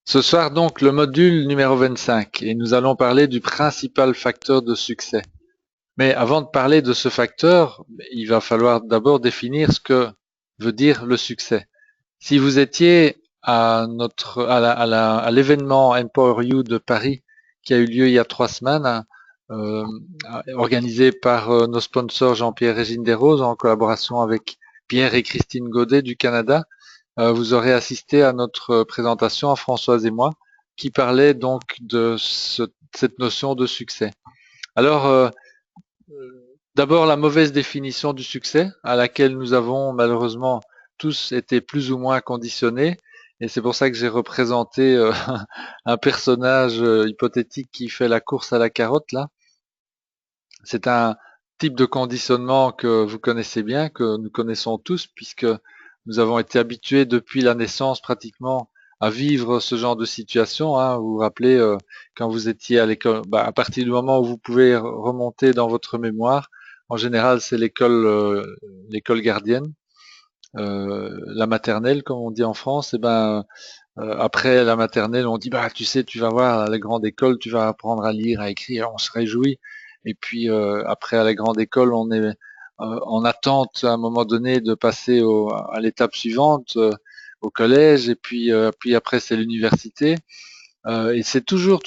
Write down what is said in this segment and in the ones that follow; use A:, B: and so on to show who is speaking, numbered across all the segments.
A: Ce soir donc le module numéro 25 et nous allons parler du principal facteur de succès. Mais avant de parler de ce facteur, il va falloir d'abord définir ce que veut dire le succès. Si vous étiez à l'événement Empower You de Paris qui a eu lieu il y a 3 semaines, euh, organisé par nos sponsors Jean-Pierre Régine Desroses en collaboration avec Pierre et Christine Godet du Canada, vous aurez assisté à notre présentation, à Françoise et moi, qui parlait donc de cette notion de succès. Alors, d'abord, la mauvaise définition du succès, à laquelle nous avons malheureusement tous été plus ou moins conditionnés, et c'est pour ça que j'ai représenté un personnage hypothétique qui fait la course à la carotte, là. C'est un type de conditionnement que vous connaissez bien, que nous connaissons tous, puisque nous avons été habitués depuis la naissance pratiquement à vivre ce genre de situation, hein. Vous vous rappelez quand vous étiez à l'école, à partir du moment où vous pouvez remonter dans votre mémoire, en général c'est l'école gardienne, la maternelle comme on dit en France. Et après la maternelle, on dit bah tu sais, tu vas voir à la grande école, tu vas apprendre à lire, à écrire, on se réjouit. Et puis après à la grande école, on est en attente à un moment donné de passer à l'étape suivante, au collège, et puis après c'est l'université. Et c'est toujours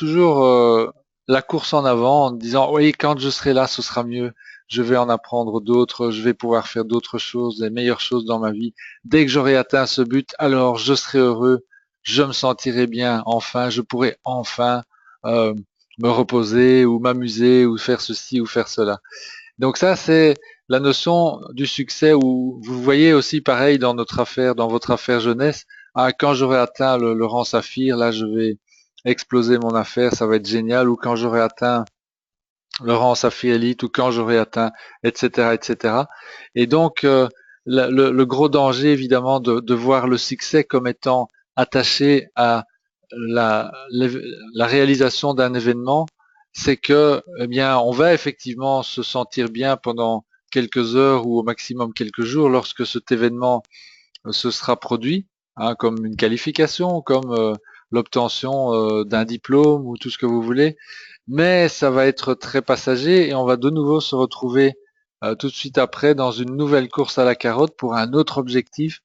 A: la course en avant en disant oui, quand je serai là, ce sera mieux. Je vais en apprendre d'autres, je vais pouvoir faire d'autres choses, des meilleures choses dans ma vie. Dès que j'aurai atteint ce but, alors je serai heureux, je me sentirai bien, enfin, je pourrai enfin euh, me reposer ou m'amuser ou faire ceci ou faire cela. Donc ça, c'est la notion du succès où vous voyez aussi pareil dans notre affaire, dans votre affaire jeunesse. Ah, quand j'aurai atteint le rang saphir, là, je vais exploser mon affaire, ça va être génial. Ou quand j'aurai atteint le rang saphir élite, ou quand j'aurai atteint, etc., etc. Et donc, le gros danger, évidemment, de voir le succès comme étant attaché à la réalisation d'un événement, c'est que, eh bien, on va effectivement se sentir bien pendant quelques heures ou au maximum quelques jours lorsque cet événement se sera produit, hein, comme une qualification, comme l'obtention d'un diplôme ou tout ce que vous voulez. Mais ça va être très passager et on va de nouveau se retrouver tout de suite après dans une nouvelle course à la carotte pour un autre objectif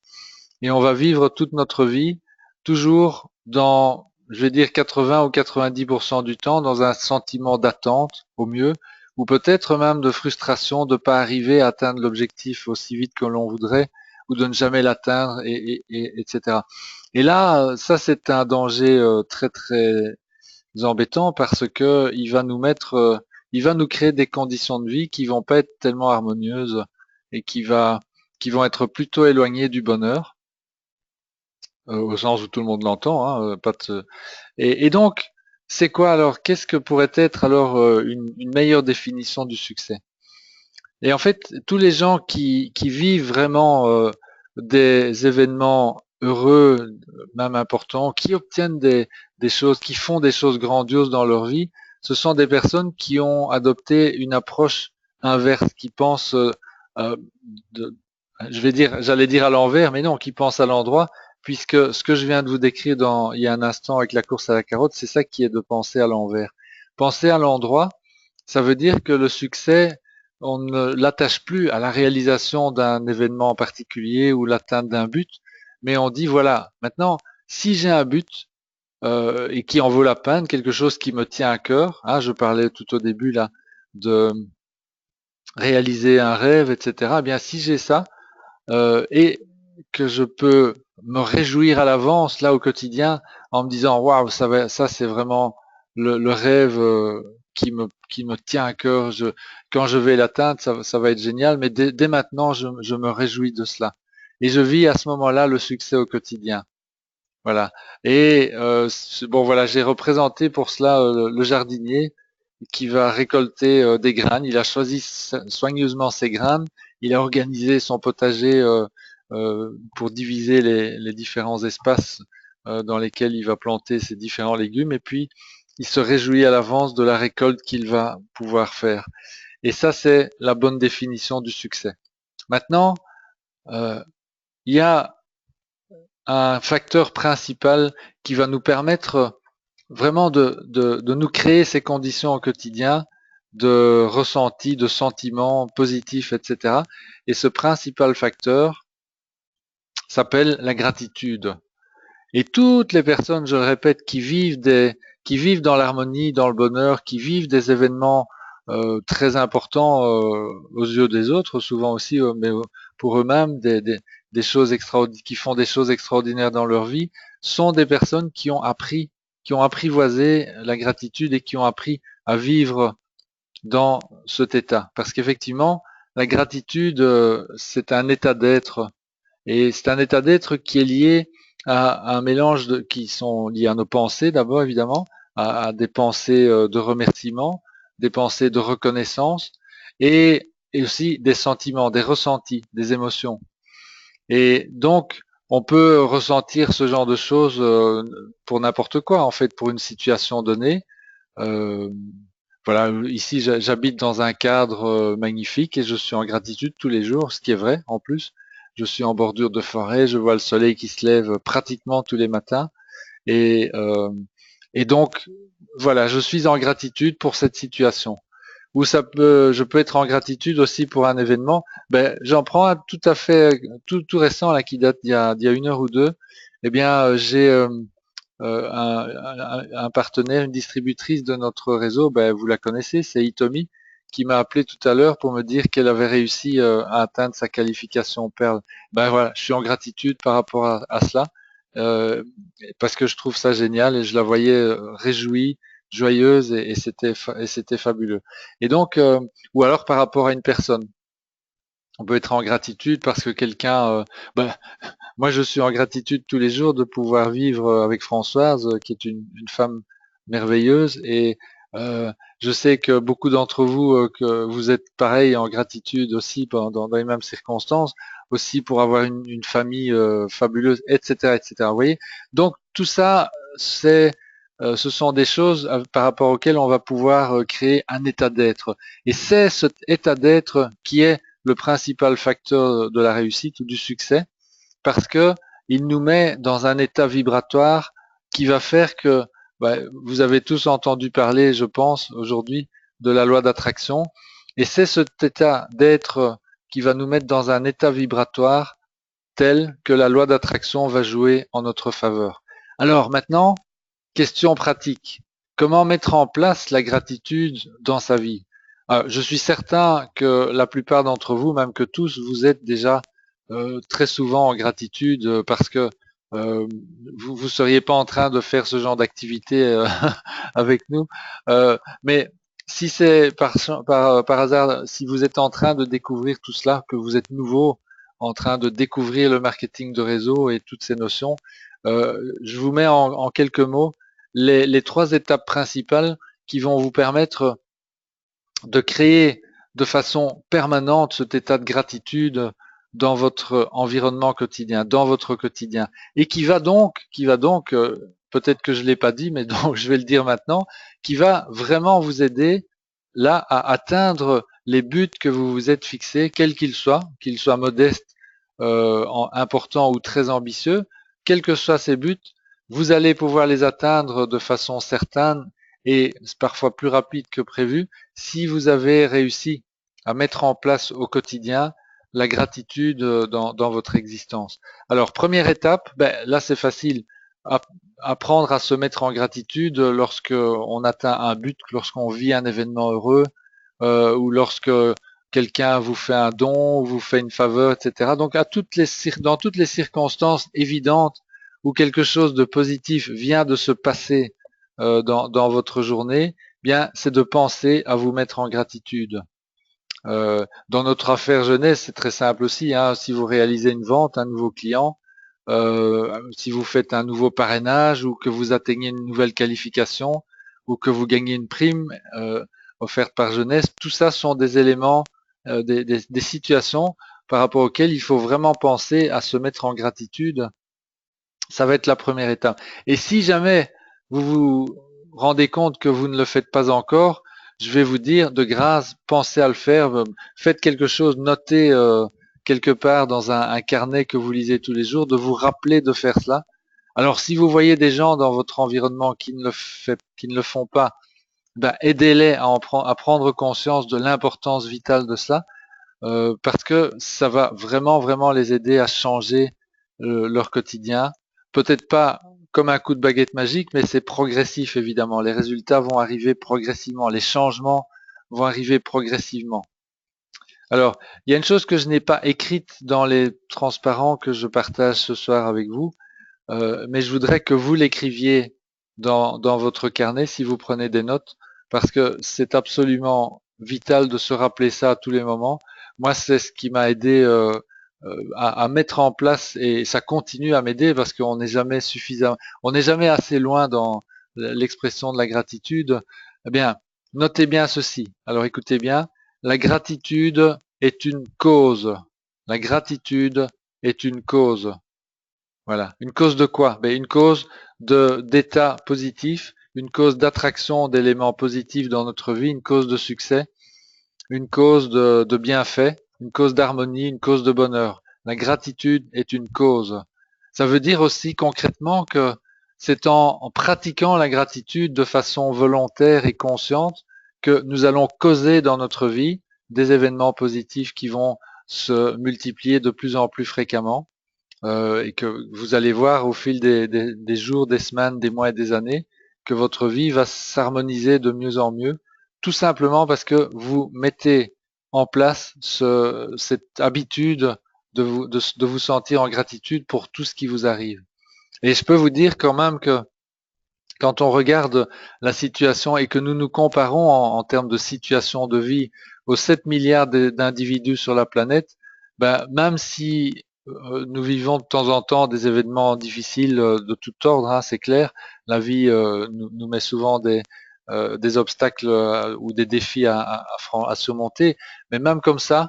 A: et on va vivre toute notre vie toujours dans, je vais dire 80 ou 90% du temps, dans un sentiment d'attente au mieux, ou peut-être même de frustration de ne pas arriver à atteindre l'objectif aussi vite que l'on voudrait, ou de ne jamais l'atteindre, etc. Et là, ça c'est un danger très très embêtant parce que il va nous créer des conditions de vie qui vont pas être tellement harmonieuses et qui vont être plutôt éloignées du bonheur au sens où tout le monde l'entend, hein, pas de... et donc, c'est quoi alors? Qu'est-ce que pourrait être alors une meilleure définition du succès? Et en fait, tous les gens qui vivent vraiment des événements heureux, même importants, qui obtiennent des choses, qui font des choses grandioses dans leur vie, ce sont des personnes qui ont adopté une approche inverse, qui pensent, euh, de, j'allais dire à l'envers, mais non, qui pensent à l'endroit, puisque ce que je viens de vous décrire il y a un instant avec la course à la carotte, c'est ça qui est de penser à l'envers. Penser à l'endroit, ça veut dire que le succès, on ne l'attache plus à la réalisation d'un événement particulier ou l'atteinte d'un but, mais on dit voilà, maintenant, si j'ai un but et qui en vaut la peine, quelque chose qui me tient à cœur, hein, je parlais tout au début là de réaliser un rêve, etc. Eh bien, si j'ai ça et que je peux me réjouir à l'avance là au quotidien en me disant waouh, ça c'est vraiment le rêve qui me tient à cœur. Quand je vais l'atteindre, ça va être génial, mais dès maintenant, je me réjouis de cela. Et je vis à ce moment-là le succès au quotidien. Voilà. Et bon, voilà, j'ai représenté pour cela le jardinier qui va récolter des graines. Il a choisi soigneusement ses graines. Il a organisé son potager pour diviser les différents espaces dans lesquels il va planter ses différents légumes. Et puis, il se réjouit à l'avance de la récolte qu'il va pouvoir faire. Et ça, c'est la bonne définition du succès. Maintenant, euh, il y a un facteur principal qui va nous permettre vraiment de nous créer ces conditions au quotidien de ressenti, de sentiments positifs, etc. Et ce principal facteur s'appelle la gratitude. Et toutes les personnes, je le répète, qui vivent dans l'harmonie, dans le bonheur, qui vivent des événements très importants aux yeux des autres, souvent aussi, mais pour eux-mêmes, des choses extraordinaires, qui font des choses extraordinaires dans leur vie, sont des personnes qui ont apprivoisé la gratitude et qui ont appris à vivre dans cet état. Parce qu'effectivement, la gratitude, c'est un état d'être et c'est un état d'être qui est lié à un mélange qui sont liés à nos pensées d'abord évidemment, à des pensées de remerciement, des pensées de reconnaissance et aussi des sentiments, des ressentis, des émotions. Et donc, on peut ressentir ce genre de choses pour n'importe quoi, en fait, pour une situation donnée. Euh, voilà, ici j'habite dans un cadre magnifique et je suis en gratitude tous les jours, ce qui est vrai en plus. Je suis en bordure de forêt, je vois le soleil qui se lève pratiquement tous les matins et, euh, et donc voilà, je suis en gratitude pour cette situation. Ou je peux être en gratitude aussi pour un événement. Ben, j'en prends un tout à fait tout récent là qui date d'il y a une heure ou deux. Eh bien, j'ai un partenaire, une distributrice de notre réseau, ben, vous la connaissez, c'est Itomi, qui m'a appelé tout à l'heure pour me dire qu'elle avait réussi à atteindre sa qualification Perle. Ben voilà, je suis en gratitude par rapport à cela, euh, parce que je trouve ça génial et je la voyais réjouie, joyeuse et c'était fabuleux. Et donc, ou alors par rapport à une personne. On peut être en gratitude parce que quelqu'un, ben, moi, je suis en gratitude tous les jours de pouvoir vivre avec Françoise, qui est une femme merveilleuse. Et je sais que beaucoup d'entre vous, que vous êtes pareil en gratitude aussi dans les mêmes circonstances, aussi pour avoir une famille fabuleuse, etc., etc. Vous voyez? Donc tout ça, ce sont des choses par rapport auxquelles on va pouvoir créer un état d'être. Et c'est cet état d'être qui est le principal facteur de la réussite ou du succès parce que il nous met dans un état vibratoire qui va faire que bah, vous avez tous entendu parler, je pense, aujourd'hui, de la loi d'attraction. Et c'est cet état d'être qui va nous mettre dans un état vibratoire tel que la loi d'attraction va jouer en notre faveur. Alors maintenant, question pratique. Comment mettre en place la gratitude dans sa vie? Je suis certain que la plupart d'entre vous, même que tous, vous êtes déjà très souvent en gratitude parce que euh, vous ne seriez pas en train de faire ce genre d'activité avec nous. Mais si c'est par hasard, si vous êtes en train de découvrir tout cela, que vous êtes nouveau, en train de découvrir le marketing de réseau et toutes ces notions, je vous mets en quelques mots les trois étapes principales qui vont vous permettre de créer de façon permanente cet état de gratitude dans votre environnement quotidien, dans votre quotidien, et qui va donc, peut-être que je l'ai pas dit, mais donc je vais le dire maintenant, qui va vraiment vous aider là à atteindre les buts que vous vous êtes fixés, quels qu'ils soient modestes, importants ou très ambitieux, quels que soient ces buts, vous allez pouvoir les atteindre de façon certaine et parfois plus rapide que prévu si vous avez réussi à mettre en place au quotidien la gratitude dans votre existence. Alors, première étape, ben, là c'est facile, apprendre à se mettre en gratitude lorsque on atteint un but, lorsqu'on vit un événement heureux, ou lorsque quelqu'un vous fait un don, ou vous fait une faveur, etc. Donc, dans toutes les circonstances évidentes où quelque chose de positif vient de se passer dans votre journée, bien, c'est de penser à vous mettre en gratitude. Dans notre affaire jeunesse, c'est très simple aussi. Hein, si vous réalisez une vente, un nouveau client, si vous faites un nouveau parrainage ou que vous atteignez une nouvelle qualification ou que vous gagnez une prime offerte par jeunesse, tout ça sont des éléments, des situations par rapport auxquelles il faut vraiment penser à se mettre en gratitude. Ça va être la première étape. Et si jamais vous vous rendez compte que vous ne le faites pas encore, je vais vous dire de grâce, pensez à le faire, faites quelque chose, notez quelque part dans un carnet que vous lisez tous les jours, de vous rappeler de faire cela. Alors si vous voyez des gens dans votre environnement qui ne le font pas, ben, aidez-les à prendre conscience de l'importance vitale de cela, parce que ça va vraiment les aider à changer leur quotidien. Peut-être pas comme un coup de baguette magique, mais c'est progressif évidemment. Les résultats vont arriver progressivement, les changements vont arriver progressivement. Alors, il y a une chose que je n'ai pas écrite dans les transparents que je partage ce soir avec vous, mais je voudrais que vous l'écriviez dans votre carnet si vous prenez des notes, parce que c'est absolument vital de se rappeler ça à tous les moments. Moi, c'est ce qui m'a aidé à mettre en place, et ça continue à m'aider parce qu'on n'est jamais suffisant, on n'est jamais assez loin dans l'expression de la gratitude. Eh bien, notez bien ceci. Alors écoutez bien, la gratitude est une cause. La gratitude est une cause. Voilà. Une cause de quoi? Ben, une cause d'état positif, une cause d'attraction d'éléments positifs dans notre vie, une cause de succès, une cause de bienfait, une cause d'harmonie, une cause de bonheur. La gratitude est une cause. Ça veut dire aussi concrètement que c'est en pratiquant la gratitude de façon volontaire et consciente que nous allons causer dans notre vie des événements positifs qui vont se multiplier de plus en plus fréquemment, et que vous allez voir au fil des jours, des semaines, des mois et des années que votre vie va s'harmoniser de mieux en mieux, tout simplement parce que vous mettez en place cette habitude de vous sentir en gratitude pour tout ce qui vous arrive. Et je peux vous dire quand même que quand on regarde la situation et que nous nous comparons en termes de situation de vie aux 7 milliards d'individus sur la planète, ben, même si nous vivons de temps en temps des événements difficiles de tout ordre, hein, c'est clair, la vie nous met souvent des obstacles ou des défis à surmonter, mais même comme ça,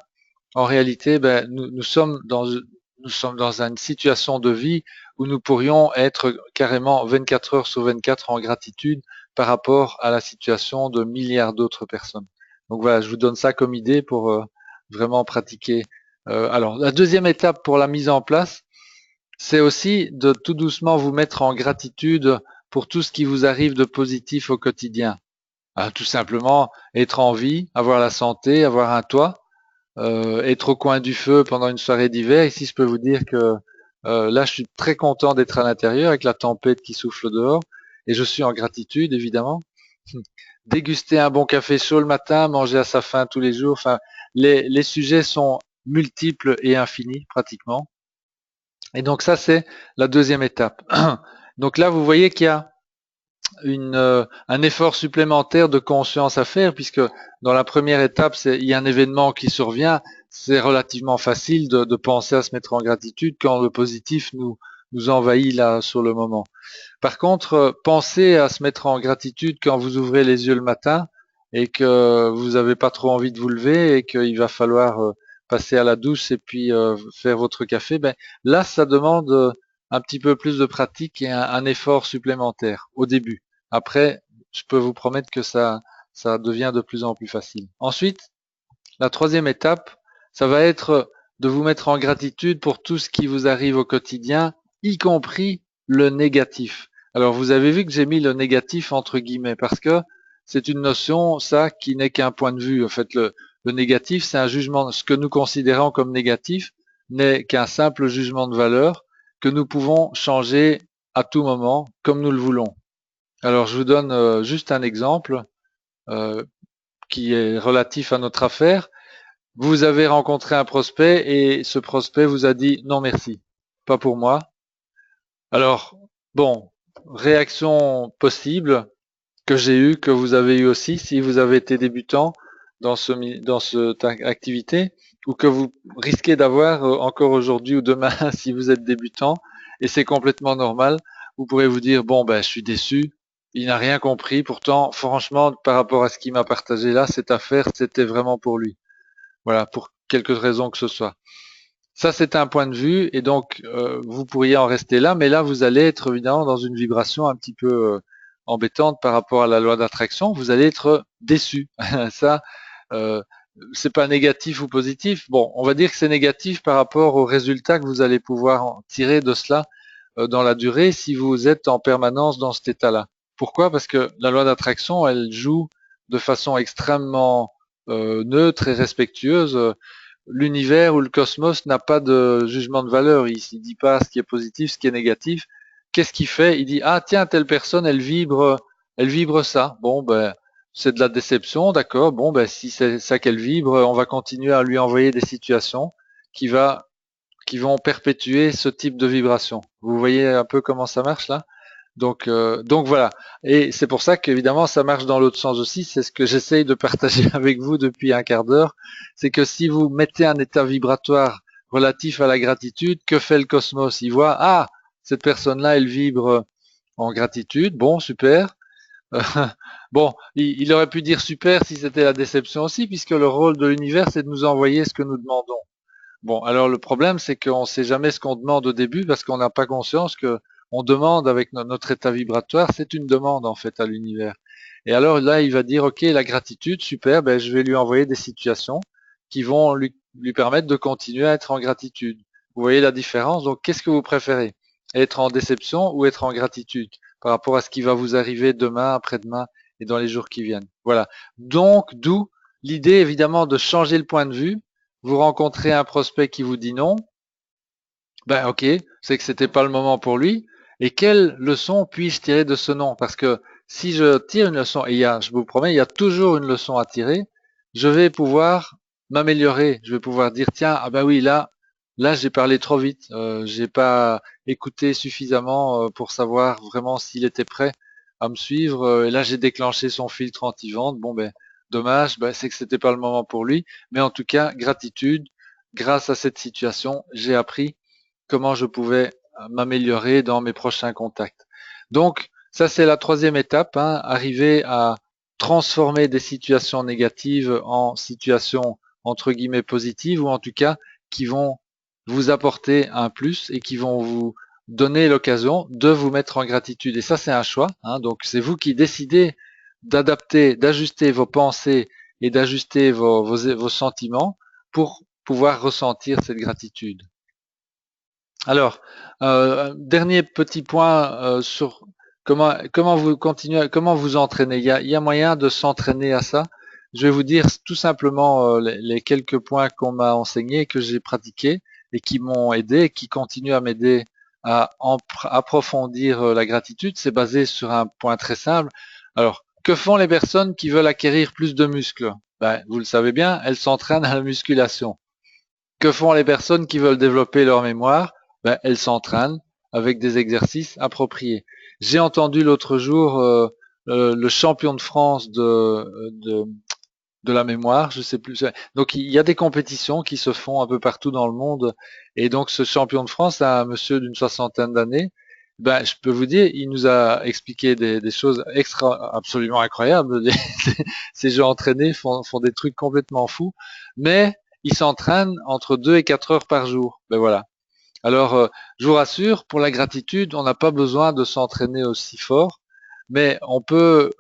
A: en réalité, ben, nous sommes dans une situation de vie où nous pourrions être carrément 24 heures sur 24 en gratitude par rapport à la situation de milliards d'autres personnes. Donc voilà, je vous donne ça comme idée pour vraiment pratiquer. Alors, la deuxième étape pour la mise en place, c'est aussi de tout doucement vous mettre en gratitude pour tout ce qui vous arrive de positif au quotidien. Tout simplement être en vie, avoir la santé, avoir un toit, être au coin du feu pendant une soirée d'hiver. Ici, je peux vous dire que là, je suis très content d'être à l'intérieur avec la tempête qui souffle dehors, et je suis en gratitude, évidemment. Déguster un bon café chaud le matin, manger à sa faim tous les jours. Enfin, les sujets sont multiples et infinis, pratiquement. Et donc ça, c'est la deuxième étape. Donc là, vous voyez qu'il y a un effort supplémentaire de conscience à faire, puisque dans la première étape, il y a un événement qui survient, c'est relativement facile de penser à se mettre en gratitude quand le positif nous envahit là sur le moment. Par contre, pensez à se mettre en gratitude quand vous ouvrez les yeux le matin et que vous n'avez pas trop envie de vous lever et qu'il va falloir passer à la douche et puis faire votre café. Ben, là, ça demande un petit peu plus de pratique et un effort supplémentaire au début. Après, je peux vous promettre que ça devient de plus en plus facile. Ensuite, la troisième étape, ça va être de vous mettre en gratitude pour tout ce qui vous arrive au quotidien, y compris le négatif. Alors, vous avez vu que j'ai mis le négatif entre guillemets parce que c'est une notion, ça, qui n'est qu'un point de vue. En fait, le négatif, c'est un jugement. Ce que nous considérons comme négatif n'est qu'un simple jugement de valeur que nous pouvons changer à tout moment, comme nous le voulons. Alors, je vous donne juste un exemple euh, qui est relatif à notre affaire. Vous avez rencontré un prospect et ce prospect vous a dit non merci, pas pour moi. Alors, bon, réaction possible que j'ai eue, que vous avez eu aussi si vous avez été débutant dans cette activité, ou que vous risquez d'avoir encore aujourd'hui ou demain si vous êtes débutant, et c'est complètement normal. Vous pourrez vous dire bon ben je suis déçu, il n'a rien compris. Pourtant, franchement, par rapport à ce qu'il m'a partagé là, cette affaire, c'était vraiment pour lui. Voilà, pour quelque raison que ce soit. Ça, c'est un point de vue, et donc vous pourriez en rester là, mais là, vous allez être évidemment dans une vibration un petit peu embêtante par rapport à la loi d'attraction. Vous allez être déçu. Ça, c'est pas négatif ou positif. Bon, on va dire que c'est négatif par rapport aux résultats que vous allez pouvoir en tirer de cela dans la durée si vous êtes en permanence dans cet état-là. Pourquoi? Parce que la loi d'attraction, elle joue de façon extrêmement neutre et respectueuse. L'univers ou le cosmos n'a pas de jugement de valeur. Il ne dit pas ce qui est positif, ce qui est négatif. Qu'est-ce qu'il fait? Il dit, ah tiens, telle personne, elle vibre ça. Bon, ben, c'est de la déception, d'accord. Bon, ben, si c'est ça qu'elle vibre, on va continuer à lui envoyer des situations qui va qui vont perpétuer ce type de vibration. Vous voyez un peu comment ça marche là? Donc voilà. Et c'est pour ça qu'évidemment ça marche dans l'autre sens aussi. C'est ce que j'essaye de partager avec vous depuis un quart d'heure. C'est que si vous mettez un état vibratoire relatif à la gratitude, que fait le cosmos? Il voit, ah, cette personne-là, elle vibre en gratitude. Bon, super. Bon, il aurait pu dire super si c'était la déception aussi, puisque le rôle de l'univers, c'est de nous envoyer ce que nous demandons. Bon, alors le problème, c'est qu'on ne sait jamais ce qu'on demande au début parce qu'on n'a pas conscience que on demande avec notre état vibratoire, c'est une demande en fait à l'univers. Et alors là, il va dire, ok, la gratitude, super, ben, je vais lui envoyer des situations qui vont lui permettre de continuer à être en gratitude. Vous voyez la différence? Donc, qu'est-ce que vous préférez? Être en déception ou être en gratitude par rapport à ce qui va vous arriver demain, après-demain et dans les jours qui viennent? Voilà. Donc, d'où l'idée évidemment de changer le point de vue. Vous rencontrez un prospect qui vous dit non, ben ok, c'est que c'était pas le moment pour lui. Et quelle leçon puis-je tirer de ce non? Parce que si je tire une leçon, et je vous promets, il y a toujours une leçon à tirer, je vais pouvoir m'améliorer. Je vais pouvoir dire, tiens, ah ben oui, là j'ai parlé trop vite, j'ai pas écouté suffisamment pour savoir vraiment s'il était prêt à me suivre. Et là j'ai déclenché son filtre anti-vente. Bon ben dommage, ben, c'est que c'était pas le moment pour lui. Mais en tout cas, gratitude. Grâce à cette situation, j'ai appris comment je pouvais m'améliorer dans mes prochains contacts. Donc, ça c'est la troisième étape, hein, arriver à transformer des situations négatives en situations entre guillemets positives ou en tout cas qui vont vous apporter un plus et qui vont vous donner l'occasion de vous mettre en gratitude. Et ça c'est un choix, hein, donc c'est vous qui décidez d'adapter, d'ajuster vos pensées et d'ajuster vos sentiments pour pouvoir ressentir cette gratitude. Alors, dernier petit point sur comment vous continuez, comment vous entraîner. Il y a moyen de s'entraîner à ça. Je vais vous dire tout simplement les quelques points qu'on m'a enseignés, que j'ai pratiqués et qui m'ont aidé et qui continuent à m'aider à approfondir la gratitude. C'est basé sur un point très simple. Alors, que font les personnes qui veulent acquérir plus de muscles? Ben, vous le savez bien, elles s'entraînent à la musculation. Que font les personnes qui veulent développer leur mémoire? Ben, elles s'entraînent avec des exercices appropriés. J'ai entendu l'autre jour le champion de France de la mémoire, je sais plus. Donc il y a des compétitions qui se font un peu partout dans le monde, et donc ce champion de France, un monsieur d'une soixantaine d'années, ben je peux vous dire, il nous a expliqué des choses absolument incroyables. Ces gens entraînés font des trucs complètement fous, mais ils s'entraînent entre 2 et 4 heures par jour. Ben voilà. Alors, je vous rassure, pour la gratitude, on n'a pas besoin de s'entraîner aussi fort, mais on peut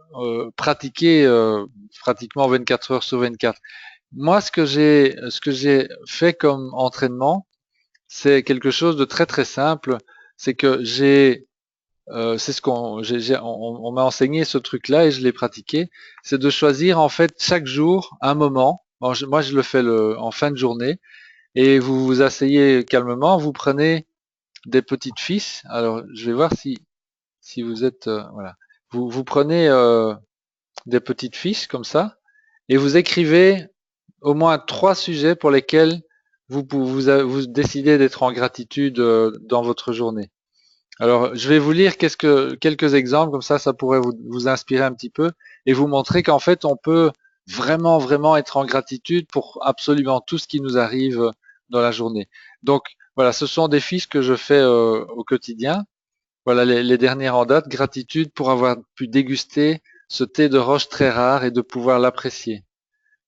A: pratiquer pratiquement 24 heures sur 24. Moi, ce que j'ai fait comme entraînement, c'est quelque chose de très très simple. C'est que c'est ce on m'a enseigné ce truc-là et je l'ai pratiqué. C'est de choisir en fait chaque jour un moment. Bon, moi, je le fais en fin de journée et vous vous asseyez calmement. Vous prenez des petites fiches. Alors, je vais voir si vous êtes voilà. Vous prenez des petites fiches comme ça et vous écrivez au moins 3 sujets pour lesquels vous décidez d'être en gratitude dans votre journée. Alors, je vais vous lire quelques exemples, comme ça pourrait vous inspirer un petit peu et vous montrer qu'en fait, on peut vraiment, vraiment être en gratitude pour absolument tout ce qui nous arrive dans la journée. Donc, voilà, ce sont des fiches que je fais au quotidien. Voilà les dernières en date. Gratitude pour avoir pu déguster ce thé de roche très rare et de pouvoir l'apprécier.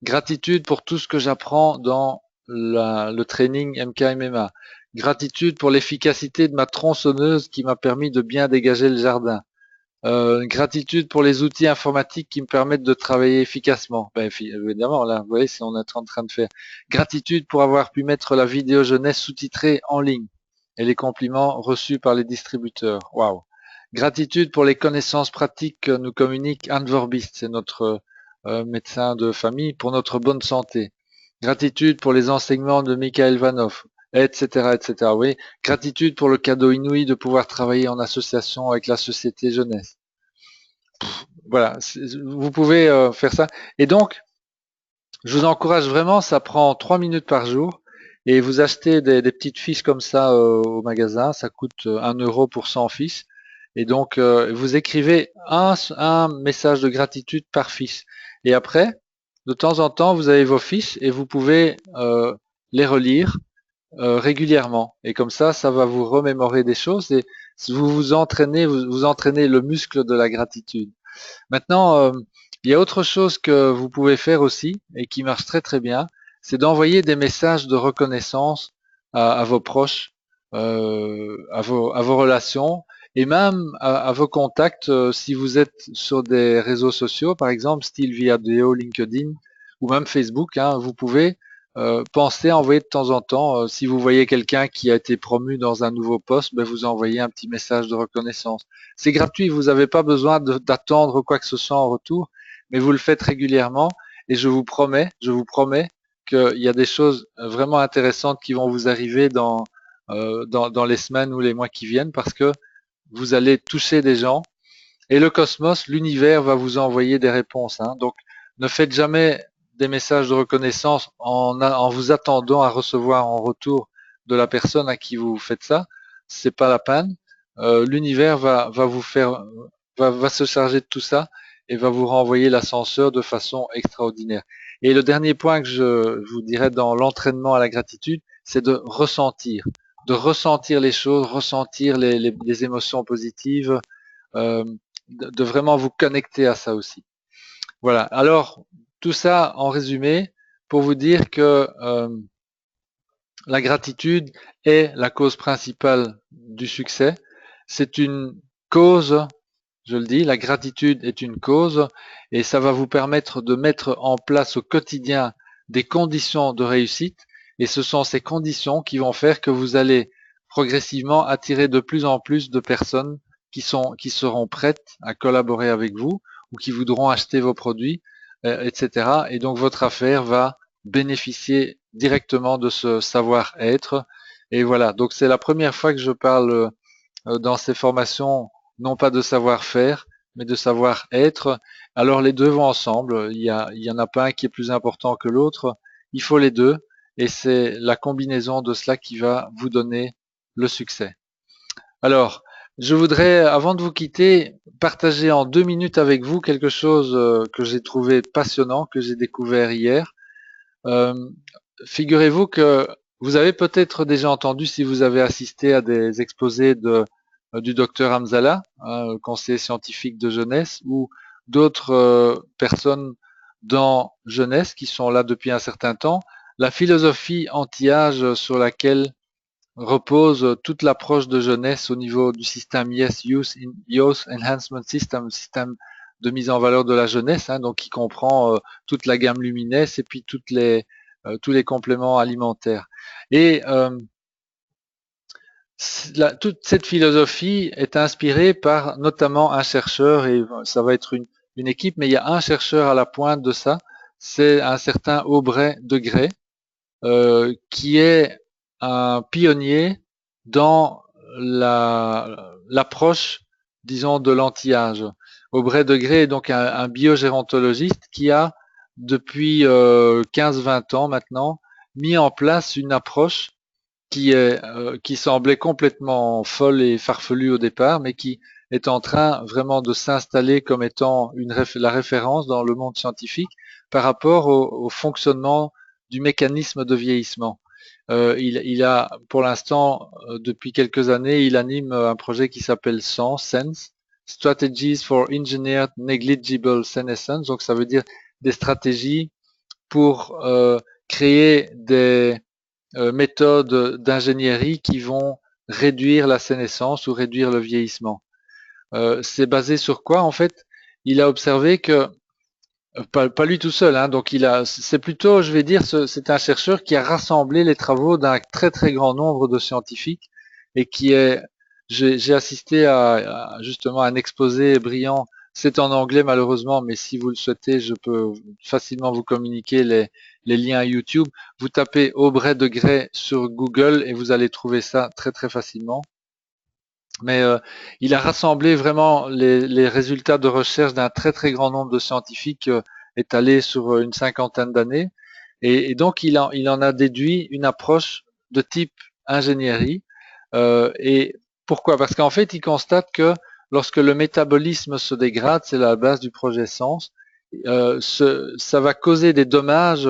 A: Gratitude pour tout ce que j'apprends dans le training MKMMA. Gratitude pour l'efficacité de ma tronçonneuse qui m'a permis de bien dégager le jardin. Gratitude pour les outils informatiques qui me permettent de travailler efficacement. Ben, évidemment, là, vous voyez, c'est on est en train de faire. Gratitude pour avoir pu mettre la vidéo jeunesse sous-titrée en ligne et les compliments reçus par les distributeurs. Waouh. Gratitude pour les connaissances pratiques que nous communique Anne Vorbist, c'est notre médecin de famille, pour notre bonne santé. Gratitude pour les enseignements de Michael Vanov, etc., etc. Oui, gratitude pour le cadeau inouï de pouvoir travailler en association avec la Société Jeunesse. Voilà, vous pouvez faire ça. Et donc, je vous encourage vraiment, ça prend 3 minutes par jour. Et vous achetez des petites fiches comme ça au magasin, ça coûte 1 euro pour 100 fiches. Et donc, vous écrivez un message de gratitude par fiche. Et après, de temps en temps, vous avez vos fiches et vous pouvez les relire régulièrement. Et comme ça va vous remémorer des choses et vous entraînez, vous entraînez le muscle de la gratitude. Maintenant, il y a autre chose que vous pouvez faire aussi et qui marche très très bien, c'est d'envoyer des messages de reconnaissance à vos proches, à vos relations et même à vos contacts si vous êtes sur des réseaux sociaux, par exemple, style Viadeo, LinkedIn ou même Facebook. Hein, vous pouvez penser à envoyer de temps en temps, si vous voyez quelqu'un qui a été promu dans un nouveau poste, ben vous envoyez un petit message de reconnaissance. C'est gratuit, vous n'avez pas besoin d'attendre quoi que ce soit en retour, mais vous le faites régulièrement et je vous promets qu'il y a des choses vraiment intéressantes qui vont vous arriver dans les semaines ou les mois qui viennent parce que vous allez toucher des gens et le cosmos, l'univers va vous envoyer des réponses. Hein. Donc ne faites jamais des messages de reconnaissance en vous attendant à recevoir en retour de la personne à qui vous faites ça. C'est pas la peine. L'univers va vous faire, va se charger de tout ça et va vous renvoyer l'ascenseur de façon extraordinaire. Et le dernier point que je vous dirais dans l'entraînement à la gratitude, c'est de ressentir les choses, ressentir les émotions positives, euh, de vraiment vous connecter à ça aussi. Voilà. Alors, tout ça en résumé pour vous dire que la gratitude est la cause principale du succès. C'est une cause, je le dis, la gratitude est une cause et ça va vous permettre de mettre en place au quotidien des conditions de réussite et ce sont ces conditions qui vont faire que vous allez progressivement attirer de plus en plus de personnes qui seront prêtes à collaborer avec vous ou qui voudront acheter vos produits, etc. Et donc votre affaire va bénéficier directement de ce savoir-être. Et voilà, donc c'est la première fois que je parle dans ces formations, non pas de savoir-faire, mais de savoir-être. Alors les deux vont ensemble, il y en a pas un qui est plus important que l'autre, il faut les deux, et c'est la combinaison de cela qui va vous donner le succès. Alors, je voudrais, avant de vous quitter, partager en 2 minutes avec vous quelque chose que j'ai trouvé passionnant, que j'ai découvert hier. Euh, Figurez-vous que vous avez peut-être déjà entendu, si vous avez assisté à des exposés du docteur Hamzala, hein, conseiller scientifique de jeunesse, ou d'autres personnes dans jeunesse qui sont là depuis un certain temps, la philosophie anti-âge sur laquelle repose toute l'approche de jeunesse au niveau du système Youth Enhancement System, système de mise en valeur de la jeunesse, hein, donc qui comprend toute la gamme Lumines et puis tous les compléments alimentaires. Et toute cette philosophie est inspirée par notamment un chercheur, et ça va être une équipe, mais il y a un chercheur à la pointe de ça, c'est un certain Aubrey de Grey, qui est un pionnier dans l'approche, disons, de l'anti-âge. Aubrey de Grey est donc un biogérontologiste qui a, depuis 15-20 ans maintenant, mis en place une approche qui semblait complètement folle et farfelue au départ, mais qui est en train vraiment de s'installer comme étant la référence dans le monde scientifique par rapport au fonctionnement du mécanisme de vieillissement. Il a, pour l'instant, depuis quelques années, il anime un projet qui s'appelle Sense, Strategies for Engineered Negligible Senescence. Donc, ça veut dire des stratégies pour créer des méthodes d'ingénierie qui vont réduire la sénescence ou réduire le vieillissement. C'est basé sur quoi? En fait, il a observé que pas lui tout seul, hein, donc c'est plutôt, je vais dire, c'est un chercheur qui a rassemblé les travaux d'un très très grand nombre de scientifiques et j'ai assisté justement à un exposé brillant. C'est en anglais malheureusement, mais si vous le souhaitez, je peux facilement vous communiquer les liens YouTube. Vous tapez Aubrey de Grey sur Google et vous allez trouver ça très très facilement. Mais il a rassemblé vraiment les résultats de recherche d'un très très grand nombre de scientifiques étalés sur une cinquantaine d'années. Et donc il en a déduit une approche de type ingénierie. Et pourquoi? Parce qu'en fait, il constate que lorsque le métabolisme se dégrade, c'est la base du projet Sens, ça va causer des dommages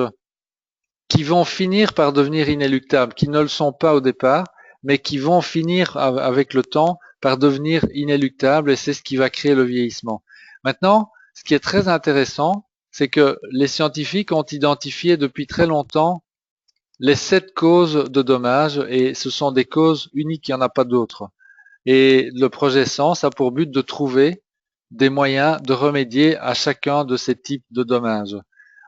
A: qui vont finir par devenir inéluctables, qui ne le sont pas au départ, mais qui vont finir avec le temps par devenir inéluctables, et c'est ce qui va créer le vieillissement. Maintenant, ce qui est très intéressant, c'est que les scientifiques ont identifié depuis très longtemps les 7 causes de dommages, et ce sont des causes uniques, il n'y en a pas d'autres. Et le projet Sens a pour but de trouver des moyens de remédier à chacun de ces types de dommages.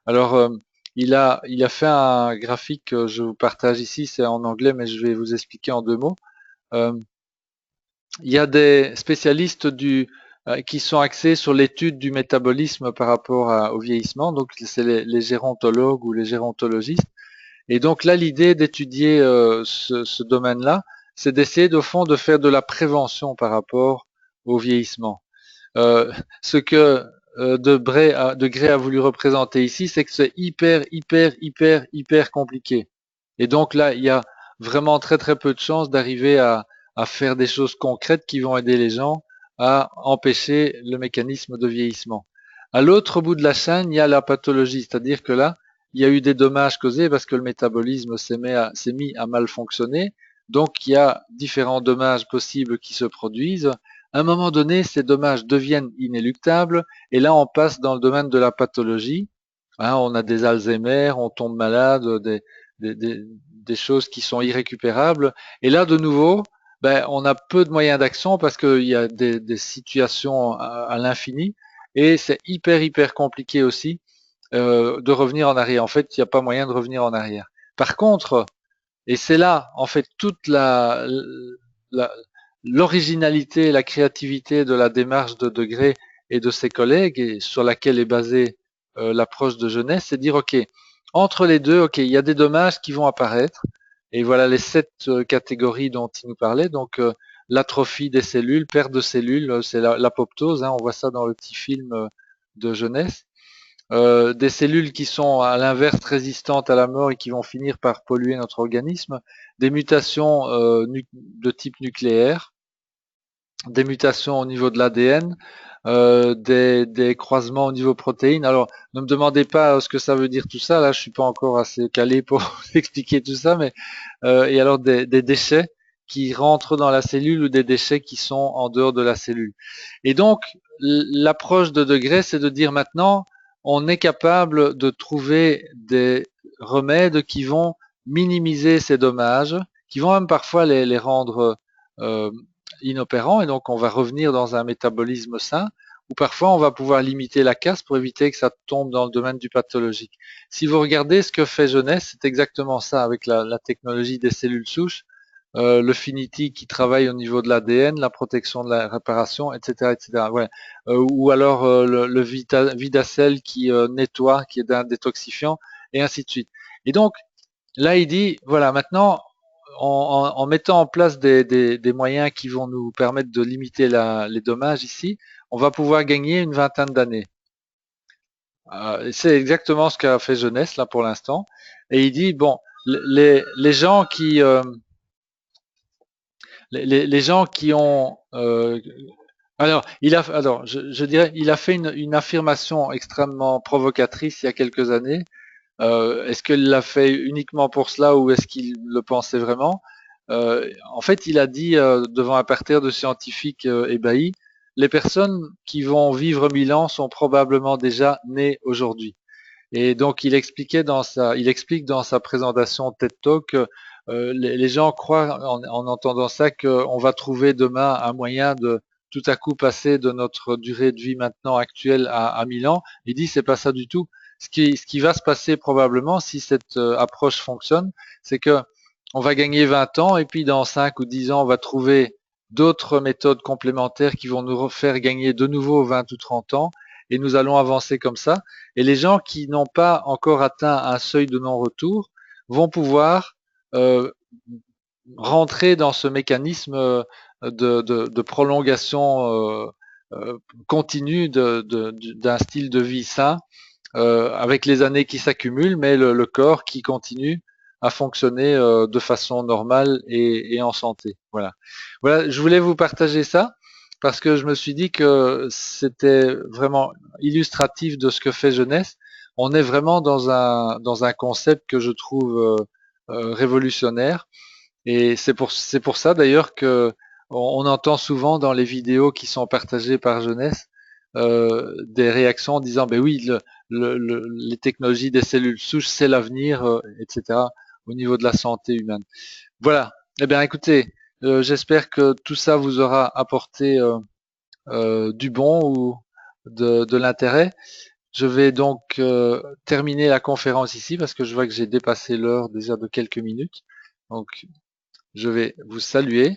A: Alors, il a fait un graphique que je vous partage ici, c'est en anglais, mais je vais vous expliquer en 2 mots. Euh, il y a des spécialistes qui sont axés sur l'étude du métabolisme par rapport au vieillissement, donc c'est les gérontologues ou les gérontologistes. Et donc là, l'idée d'étudier ce domaine-là, c'est d'essayer de fond de faire de la prévention par rapport au vieillissement. Ce que de Grey a voulu représenter ici, c'est que c'est hyper compliqué. Et donc là, il y a vraiment très très peu de chances d'arriver à faire des choses concrètes qui vont aider les gens à empêcher le mécanisme de vieillissement. À l'autre bout de la chaîne, il y a la pathologie, c'est-à-dire que là, il y a eu des dommages causés parce que le métabolisme s'est mis à mal fonctionner. Donc, il y a différents dommages possibles qui se produisent. À un moment donné, ces dommages deviennent inéluctables et là, on passe dans le domaine de la pathologie. Hein, on a des Alzheimer, on tombe malade, des choses qui sont irrécupérables. Et là, de nouveau, ben, on a peu de moyens d'action parce qu'il y a des situations à l'infini et c'est hyper compliqué aussi de revenir en arrière. En fait, il n'y a pas moyen de revenir en arrière. Par contre, et c'est là, en fait, toute la, l'originalité, la créativité de la démarche de Degré et de ses collègues, et sur laquelle est basée l'approche de jeunesse, c'est de dire, OK, entre les deux, OK, il y a des dommages qui vont apparaître, et voilà les 7 catégories dont il nous parlait, donc l'atrophie des cellules, perte de cellules, c'est l'apoptose, hein, on voit ça dans le petit film de jeunesse, des cellules qui sont à l'inverse résistantes à la mort et qui vont finir par polluer notre organisme, des mutations de type nucléaire, des mutations au niveau de l'ADN, des croisements au niveau protéines. Alors, ne me demandez pas ce que ça veut dire tout ça, là je suis pas encore assez calé pour expliquer tout ça, mais et alors des déchets qui rentrent dans la cellule ou des déchets qui sont en dehors de la cellule. Et donc, l'approche de Degré, c'est de dire maintenant, on est capable de trouver des remèdes qui vont minimiser ces dommages, qui vont même parfois les rendre euh, inopérants, et donc on va revenir dans un métabolisme sain, ou parfois on va pouvoir limiter la casse pour éviter que ça tombe dans le domaine du pathologique. Si vous regardez ce que fait Jeunesse, c'est exactement ça avec la technologie des cellules souches, le Finity qui travaille au niveau de l'ADN, la protection de la réparation, etc. Ouais. Ou alors le Vidacel qui nettoie, qui est un détoxifiant, et ainsi de suite. Et donc, là, il dit, voilà, maintenant, en mettant en place des moyens qui vont nous permettre de limiter les dommages ici, on va pouvoir gagner une vingtaine d'années. C'est exactement ce qu'a fait Jeunesse là pour l'instant. Et il dit bon, les gens les gens qui ont alors je dirais il a fait une affirmation extrêmement provocatrice il y a quelques années. Est-ce qu'il l'a fait uniquement pour cela ou est-ce qu'il le pensait vraiment? En fait, il a dit devant un parterre de scientifiques ébahis, les personnes qui vont vivre 1000 ans sont probablement déjà nées aujourd'hui. Et donc, il explique dans sa présentation TED Talk que les gens croient en entendant ça qu'on va trouver demain un moyen de tout à coup passer de notre durée de vie maintenant actuelle à 1000 ans. Il dit c'est pas ça du tout. Ce qui va se passer probablement si cette approche fonctionne, c'est que on va gagner 20 ans et puis dans 5 ou 10 ans, on va trouver d'autres méthodes complémentaires qui vont nous faire gagner de nouveau 20 ou 30 ans et nous allons avancer comme ça. Et les gens qui n'ont pas encore atteint un seuil de non-retour vont pouvoir rentrer dans ce mécanisme de prolongation continue d'un style de vie sain avec les années qui s'accumulent, mais le corps qui continue à fonctionner de façon normale et en santé. Voilà. Voilà, je voulais vous partager ça parce que je me suis dit que c'était vraiment illustratif de ce que fait Jeunesse. On est vraiment dans un concept que je trouve révolutionnaire et c'est pour ça d'ailleurs que on entend souvent dans les vidéos qui sont partagées par Jeunesse des réactions en disant ben oui les technologies des cellules souches c'est l'avenir etc. au niveau de la santé humaine. Voilà. Eh bien écoutez, j'espère que tout ça vous aura apporté du bon ou de l'intérêt. Je vais donc terminer la conférence ici parce que je vois que j'ai dépassé l'heure déjà de quelques minutes. Donc je vais vous saluer.